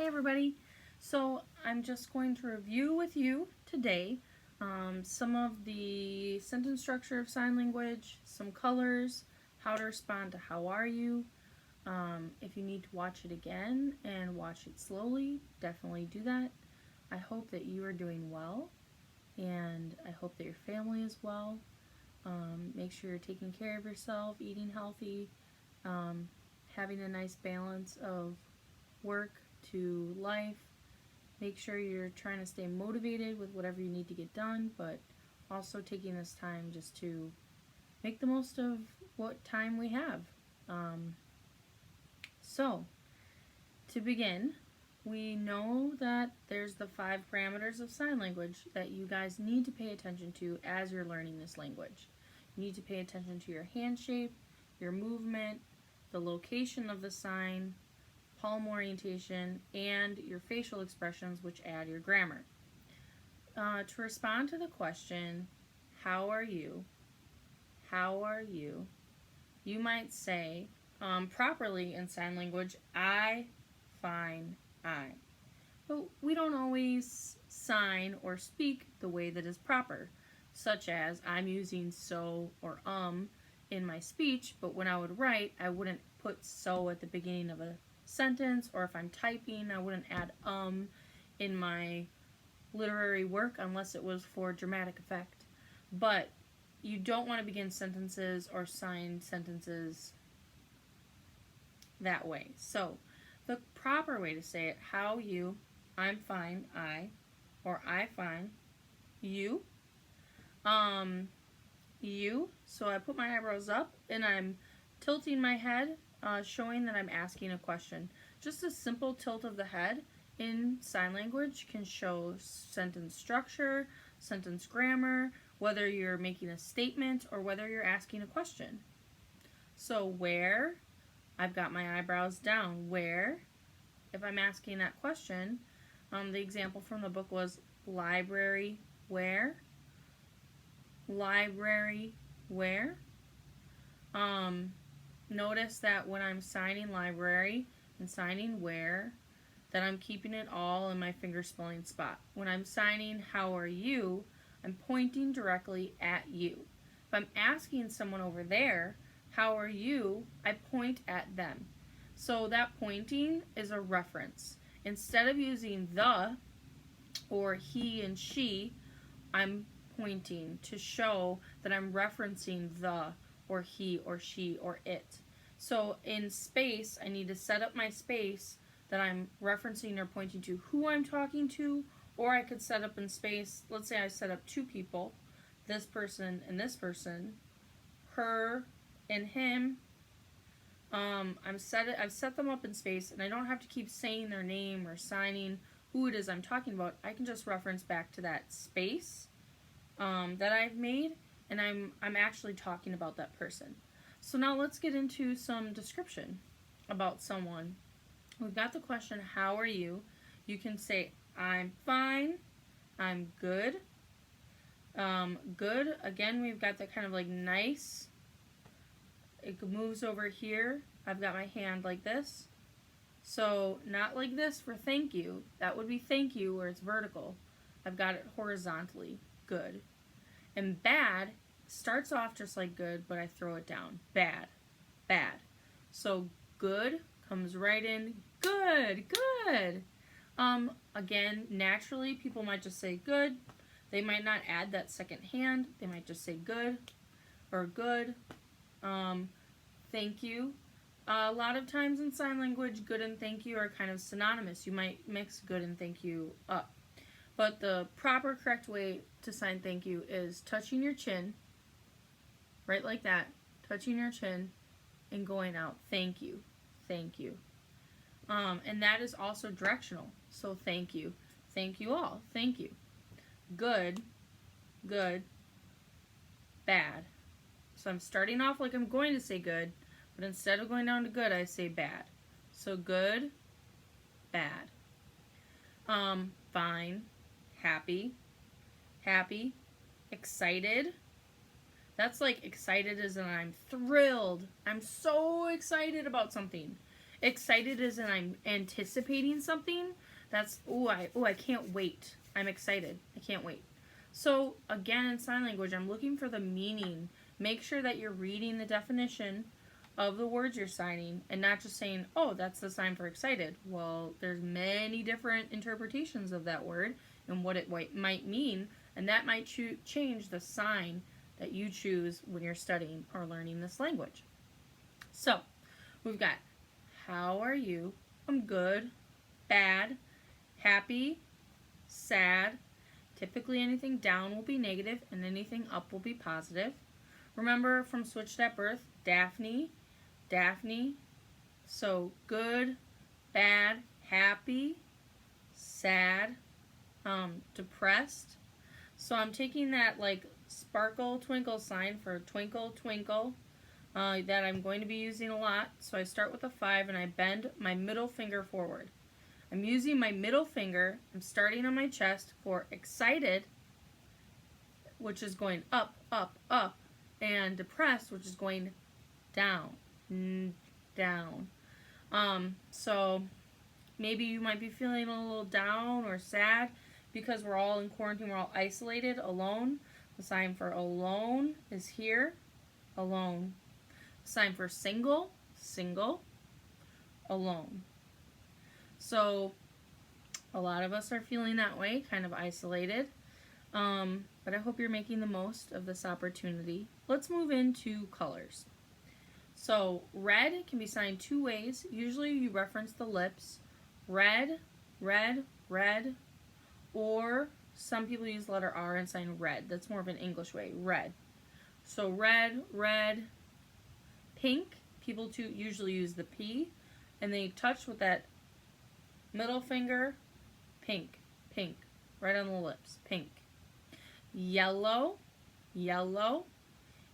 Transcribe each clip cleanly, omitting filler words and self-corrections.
everybody. So I'm just going to review with you today some of the sentence structure of sign language, some colors, how to respond to how are you. If you need to watch it again and watch it slowly, definitely do that. I hope that you are doing well, and I hope that your family is well. Make sure you're taking care of yourself, eating healthy, having a nice balance of work to life. Make sure you're trying to stay motivated with whatever you need to get done, but also taking this time just to make the most of what time we have. So, to begin, we know that there's the 5 parameters of sign language that you guys need to pay attention to as you're learning this language. You need to pay attention to your hand shape, your movement, the location of the sign, palm orientation, and your facial expressions, which add your grammar. To respond to the question, how are you? How are you? You might say, properly in sign language, I, fine, I. But we don't always sign or speak the way that is proper, such as I'm using so or in my speech, but when I would write, I wouldn't put so at the beginning of a sentence, or if I'm typing, I wouldn't add in my literary work unless it was for dramatic effect. But you don't want to begin sentences or sign sentences that way. So the proper way to say it, how you, I'm fine, I, or I fine, you, you. So I put my eyebrows up and I'm tilting my head, showing that I'm asking a question. Just a simple tilt of the head in sign language can show sentence structure, sentence grammar, whether you're making a statement or whether you're asking a question. So where, I've got my eyebrows down. Where, if I'm asking that question, the example from the book was library where? Library where? Notice that when I'm signing library and signing where, that I'm keeping it all in my finger spelling spot. When I'm signing how are you, I'm pointing directly at you. If I'm asking someone over there, how are you, I point at them. So that pointing is a reference. Instead of using the or he and she, I'm pointing to show that I'm referencing the or he or she or it. So in space, I need to set up my space that I'm referencing or pointing to who I'm talking to, or I could set up in space, let's say I set up 2 people, this person and this person, her and him. I've set them up in space, and I don't have to keep saying their name or signing who it is I'm talking about. I can just reference back to that space that I've made, and I'm actually talking about that person. So now let's get into some description about someone. We've got the question, how are you? You can say, I'm fine, I'm good. Good, again, we've got that kind of like nice. It moves over here. I've got my hand like this. So not like this for thank you. That would be thank you where it's vertical. I've got it horizontally. Good. And bad starts off just like good, but I throw it down. Bad. Bad. So good comes right in. Good. Good. Again, naturally, people might just say good. They might not add that second hand. They might just say good or good. Thank you. A lot of times in sign language, good and thank you are kind of synonymous. You might mix good and thank you up. But the proper, correct way to sign thank you is touching your chin, right like that, touching your chin and going out, thank you, thank you. And that is also directional. So thank you all, thank you. Good, good, bad. So I'm starting off like I'm going to say good, but instead of going down to good, I say bad. So good, bad. Fine, happy, happy, excited. That's like excited as in I'm thrilled. I'm so excited about something. Excited is in I'm anticipating something. That's, I can't wait. I'm excited. I can't wait. So again, in sign language, I'm looking for the meaning. Make sure that you're reading the definition of the words you're signing and not just saying, oh, that's the sign for excited. Well, there's many different interpretations of that word and what it might mean, and that might change the sign that you choose when you're studying or learning this language. So, we've got, how are you? I'm good, bad, happy, sad. Typically anything down will be negative and anything up will be positive. Remember from Switched at Birth, Daphne. So good, bad, happy, sad, depressed. So I'm taking that like sparkle twinkle sign for twinkle twinkle that I'm going to be using a lot. So I start with a 5 and I bend my middle finger forward. I'm using my middle finger. I'm starting on my chest for excited, which is going up, up, up, and depressed, which is going down, down. So maybe you might be feeling a little down or sad because we're all in quarantine, we're all isolated, alone. The sign for alone is here, alone. The sign for single, single, alone. So a lot of us are feeling that way, kind of isolated. But I hope you're making the most of this opportunity. Let's move into colors. So red can be signed 2 ways. Usually you reference the lips. Red, red, red. Or some people use letter R and sign red. That's more of an English way, red. So red, red. Pink, people too usually use the P. And they touch with that middle finger, pink, pink. Right on the lips, pink. Yellow, yellow.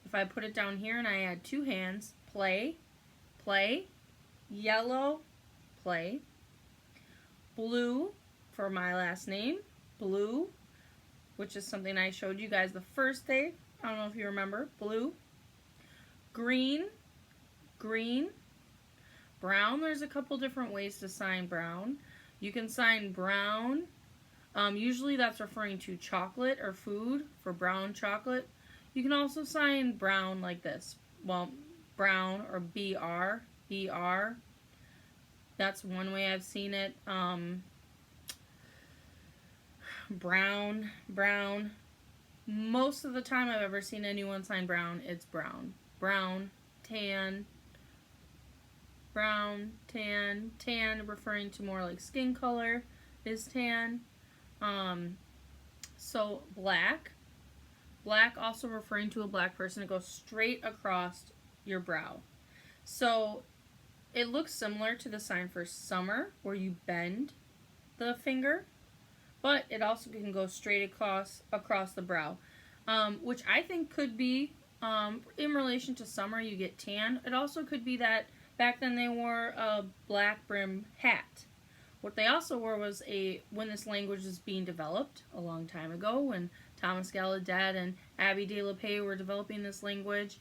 If I put it down here and I add 2 hands, play, play. Yellow, play. Blue, for my last name, blue, which is something I showed you guys the first day. I don't know if you remember, blue. Green, green. Brown, there's a couple different ways to sign brown. You can sign brown. Usually that's referring to chocolate or food, for brown chocolate. You can also sign brown like this. Well, brown or BR, BR. That's one way I've seen it. Brown, brown. Most of the time I've ever seen anyone sign brown, it's brown. Brown, tan, brown, tan, tan referring to more like skin color is tan. So black, black also referring to a black person. It goes straight across your brow. So it looks similar to the sign for summer where you bend the finger, but it also can go straight across the brow, which I think could be in relation to summer you get tan. It also could be that back then they wore a black brim hat. What they also wore was when this language was being developed a long time ago, when Thomas Gallaudet and Abbe de la Paix were developing this language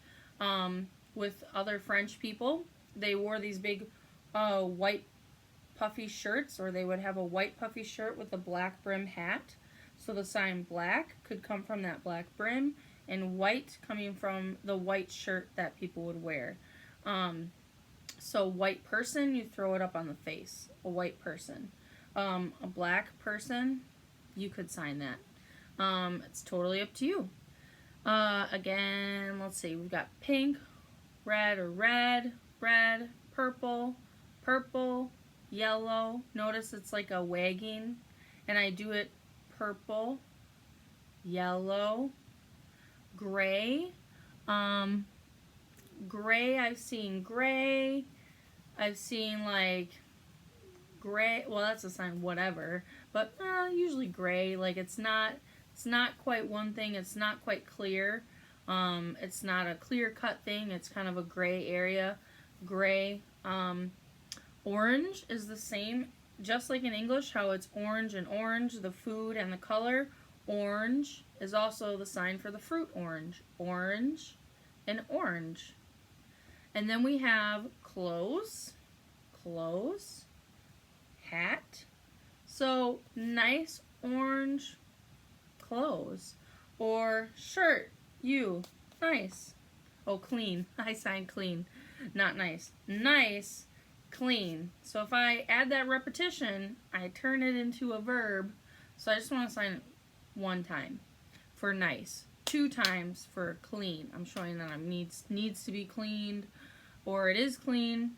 with other French people, they wore these big white puffy shirts, or they would have a white puffy shirt with a black brim hat. So the sign black could come from that black brim, and white coming from the white shirt that people would wear. So white person, you throw it up on the face. A white person. A black person, you could sign that. It's totally up to you. Again, let's see. We've got pink, red or red, red, purple, purple, yellow. Notice it's like a wagging. And I do it purple, yellow, gray. Gray, I've seen gray. I've seen like gray. Well, that's a sign, whatever. But usually gray. Like it's not quite one thing. It's not quite clear. It's not a clear cut thing. It's kind of a gray area. Gray. Orange is the same. Just like in English, how it's orange and orange, the food and the color. Orange is also the sign for the fruit orange. Orange and orange. And then we have close, clothes, hat. So nice orange clothes. Or shirt, you, nice. Oh, clean. I signed clean, not nice. Nice, clean. So if I add that repetition, I turn it into a verb. So I just want to sign it one time for nice, 2 times for clean. I'm showing that it needs to be cleaned, or it is clean.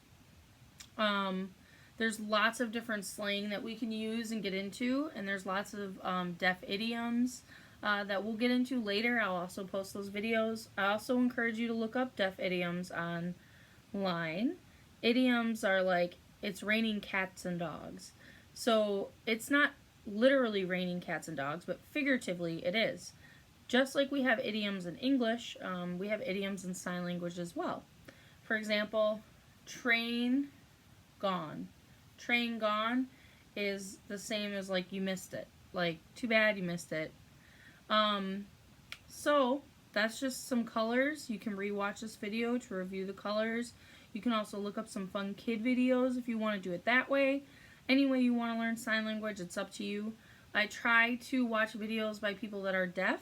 There's lots of different slang that we can use and get into, and there's lots of deaf idioms that we'll get into later. I'll also post those videos. I also encourage you to look up deaf idioms online. Idioms are like, it's raining cats and dogs. So it's not literally raining cats and dogs, but figuratively it is. Just like we have idioms in English, we have idioms in sign language as well. For example, train gone. Train gone is the same as like you missed it. Like, too bad you missed it. So that's just some colors. You can rewatch this video to review the colors. You can also look up some fun kid videos if you want to do it that way. Any way you want to learn sign language, it's up to you. I try to watch videos by people that are deaf.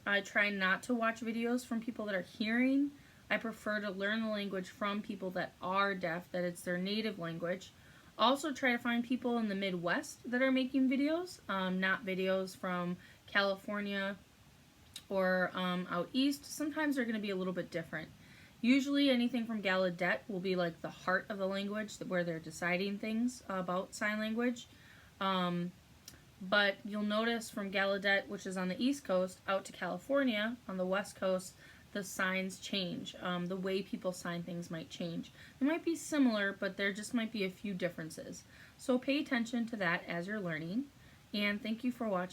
I try not to watch videos from people that are hearing. I prefer to learn the language from people that are deaf, that it's their native language. Also try to find people in the Midwest that are making videos, not videos from California or out east. Sometimes they're going to be a little bit different. Usually anything from Gallaudet will be like the heart of the language, where they're deciding things about sign language. But you'll notice from Gallaudet, which is on the East Coast, out to California on the West Coast, the signs change. The way people sign things might change. They might be similar, but there just might be a few differences. So pay attention to that as you're learning. And thank you for watching.